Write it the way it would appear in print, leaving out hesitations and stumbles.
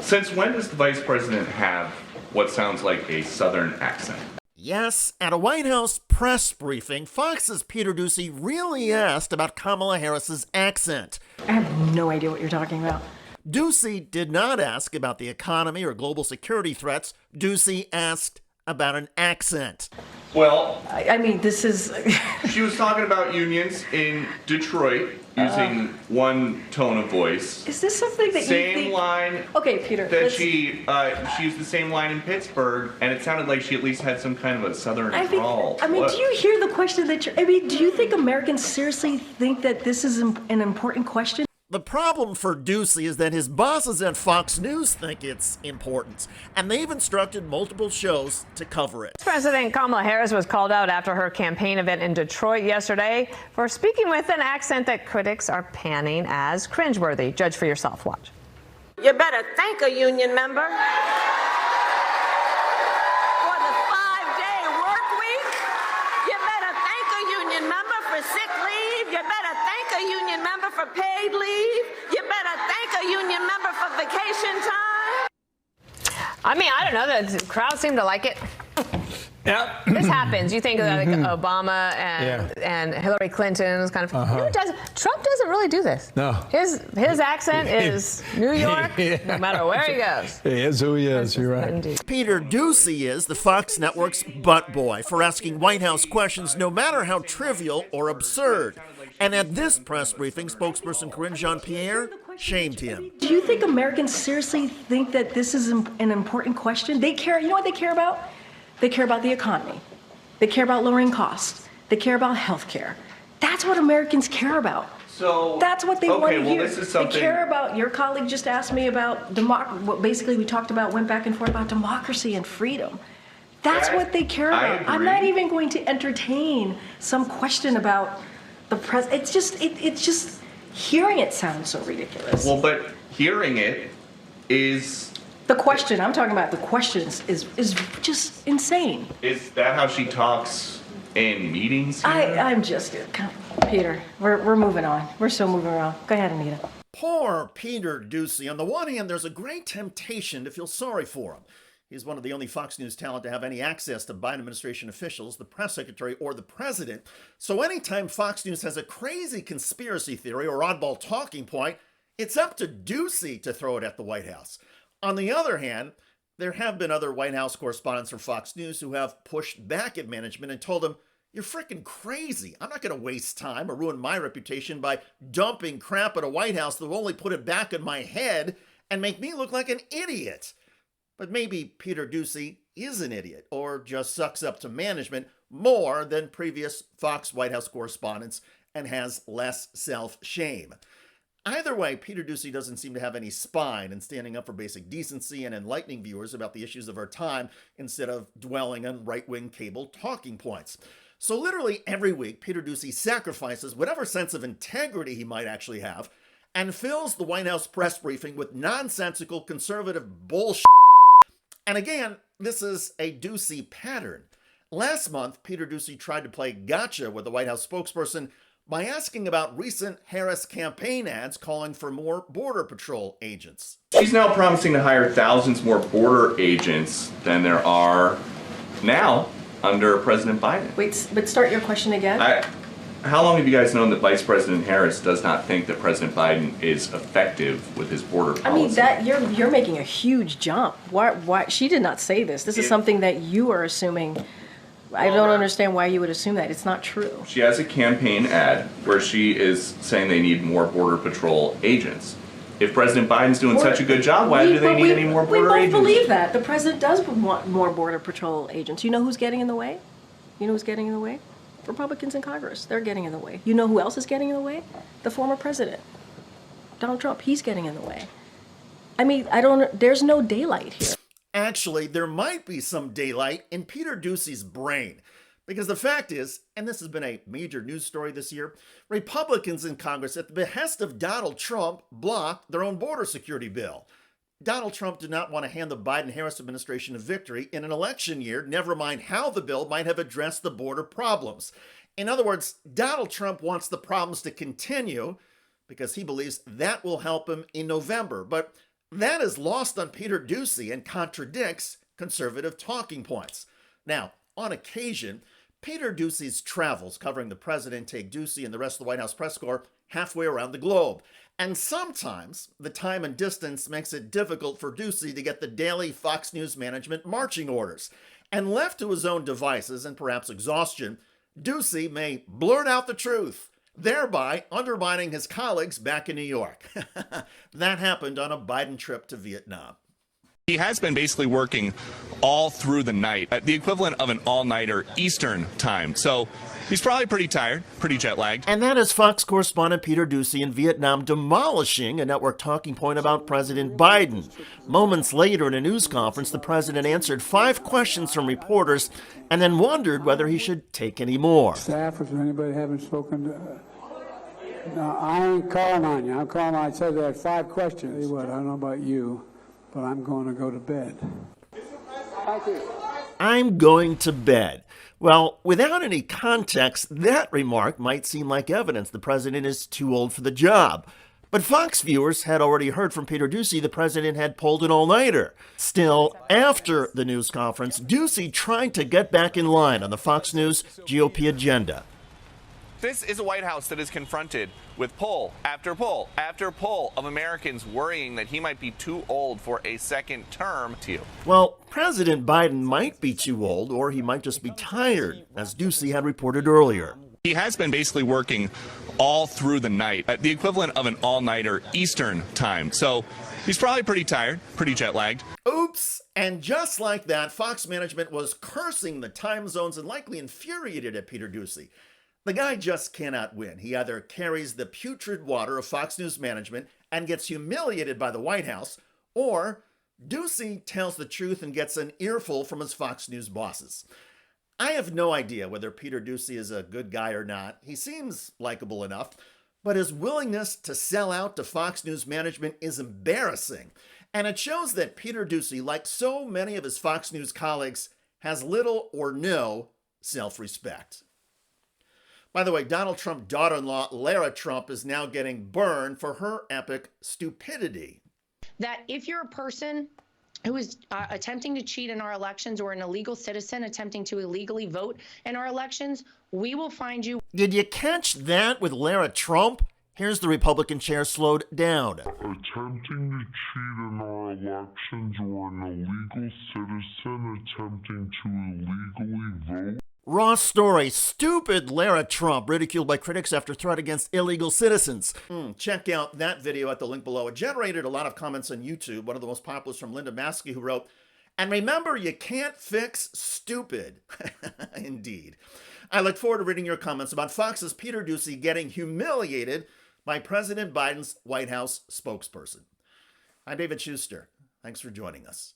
Since when does the vice president have what sounds like a southern accent? Yes, at a White House press briefing, Fox's Peter Doocy really asked about Kamala Harris's accent. I have no idea what you're talking about. Doocy did not ask about the economy or global security threats. Doocy asked about an accent. Well, I mean, this is... she was talking about unions in Detroit using one tone of voice. Is this something that same you think... line. Okay, Peter. That she used the same line in Pittsburgh, and it sounded like she at least had some kind of a southern drawl. I mean, do you hear the question that you're... I mean, do you think Americans seriously think that this is an important question? The problem for Doocy is that his bosses at Fox News think it's important, and they've instructed multiple shows to cover it. President Kamala Harris was called out after her campaign event in Detroit yesterday for speaking with an accent that critics are panning as cringeworthy. Judge for yourself. Watch. You better thank a union member for the 5-day work week. You better thank a union member for sick leave. You better thank a union member for paid leave. You better thank a union member for vacation time. I mean, I don't know. The crowd seemed to like it. Yeah. This happens. You think of like Obama and Hillary Clinton was kind of. Trump doesn't really do this. No. His accent is New York, no matter where he goes. He is who he is. You're right. Peter Doocy is the Fox Network's butt boy for asking White House questions no matter how trivial or absurd. And at this press briefing, spokesperson Karine Jean-Pierre shamed him. Do you think Americans seriously think that this is an important question? They care. You know what they care about? They care about the economy. They care about lowering costs. They care about health care. That's what Americans care about. So that's what they want to hear. This is something... They care about, your colleague just asked me about what basically we talked about, went back and forth about democracy and freedom. That's what they care about. I'm not even going to entertain some question about the president. It's just hearing it sounds so ridiculous. Well, but hearing it is... The question, I'm talking about the questions, is just insane. Is that how she talks in meetings here? I'm just... Peter, we're moving on. We're so moving on. Go ahead, Anita. Poor Peter Doocy. On the one hand, there's a great temptation to feel sorry for him. He's one of the only Fox News talent to have any access to Biden administration officials, the press secretary, or the president. So anytime Fox News has a crazy conspiracy theory or oddball talking point, it's up to Doocy to throw it at the White House. On the other hand, there have been other White House correspondents from Fox News who have pushed back at management and told them, "You're freaking crazy. I'm not going to waste time or ruin my reputation by dumping crap at a White House that will only put it back in my head and make me look like an idiot." But maybe Peter Doocy is an idiot or just sucks up to management more than previous Fox White House correspondents and has less self-shame. Either way, Peter Doocy doesn't seem to have any spine in standing up for basic decency and enlightening viewers about the issues of our time instead of dwelling on right-wing cable talking points. So literally every week, Peter Doocy sacrifices whatever sense of integrity he might actually have and fills the White House press briefing with nonsensical conservative bullshit. And again, this is a Doocy pattern. Last month, Peter Doocy tried to play gotcha with the White House spokesperson by asking about recent Harris campaign ads calling for more Border Patrol agents. She's now promising to hire thousands more border agents than there are now under President Biden. Wait, but start your question again. How long have you guys known that Vice President Harris does not think that President Biden is effective with his border policy? I mean, that you're making a huge jump. Why she did not say this. This is something that you are assuming. I don't understand why you would assume that. It's not true. She has a campaign ad where she is saying they need more Border Patrol agents. If President Biden's doing such a good job, why do they need any more border agents? We both believe that. The president does want more Border Patrol agents. You know who's getting in the way? You know who's getting in the way? Republicans in Congress. They're getting in the way. You know who else is getting in the way? The former president, Donald Trump. He's getting in the way. I mean, there's no daylight here. Actually, there might be some daylight in Peter Doocy's brain. Because the fact is, and this has been a major news story this year, Republicans in Congress, at the behest of Donald Trump, blocked their own border security bill. Donald Trump did not want to hand the Biden-Harris administration a victory in an election year, never mind how the bill might have addressed the border problems. In other words, Donald Trump wants the problems to continue because he believes that will help him in November. But That is lost on Peter Doocy and contradicts conservative talking points. Now, on occasion, Peter Doocy's travels covering the president take Doocy and the rest of the White House press corps halfway around the globe. And sometimes the time and distance makes it difficult for Doocy to get the daily Fox News management marching orders. And left to his own devices and perhaps exhaustion, Doocy may blurt out the truth, thereby undermining his colleagues back in New York. That happened on a Biden trip to Vietnam. He has been basically working all through the night, the equivalent of an all-nighter Eastern time. So he's probably pretty tired, pretty jet-lagged. And that is Fox correspondent Peter Doocy in Vietnam demolishing a network talking point about President Biden. Moments later in a news conference, the president answered 5 questions from reporters and then wondered whether he should take any more. Staffers or anybody haven't spoken to... No, I ain't calling on you. I'm calling on... I said I had 5 questions. Tell you what, I don't know about you, but I'm going to go to bed. Thank you. I'm going to bed. Well, without any context, that remark might seem like evidence the president is too old for the job. But Fox viewers had already heard from Peter Doocy the president had pulled an all-nighter. Still, after the news conference, Doocy tried to get back in line on the Fox News GOP agenda. This is a White House that is confronted with poll after poll after poll of Americans worrying that he might be too old for a second term. Well, President Biden might be too old, or he might just be tired, as Doocy had reported earlier. He has been basically working all through the night, the equivalent of an all-nighter Eastern time. So he's probably pretty tired, pretty jet-lagged. Oops! And just like that, Fox management was cursing the time zones and likely infuriated at Peter Doocy. The guy just cannot win. He either carries the putrid water of Fox News management and gets humiliated by the White House, or Doocy tells the truth and gets an earful from his Fox News bosses. I have no idea whether Peter Doocy is a good guy or not. He seems likable enough, but his willingness to sell out to Fox News management is embarrassing. And it shows that Peter Doocy, like so many of his Fox News colleagues, has little or no self-respect. By the way, Donald Trump's daughter-in-law, Lara Trump, is now getting burned for her epic stupidity. That if you're a person who is attempting to cheat in our elections or an illegal citizen attempting to illegally vote in our elections, we will find you. Did you catch that with Lara Trump? Here's the Republican chair slowed down. Attempting to cheat in our elections or an illegal citizen attempting to illegally vote. Raw story, stupid Lara Trump ridiculed by critics after threat against illegal citizens. Check out that video at the link below. It generated a lot of comments on YouTube. One of the most popular is from Linda Maskey, who wrote, "And remember, you can't fix stupid." Indeed. I look forward to reading your comments about Fox's Peter Doocy getting humiliated by President Biden's White House spokesperson. I'm David Shuster. Thanks for joining us.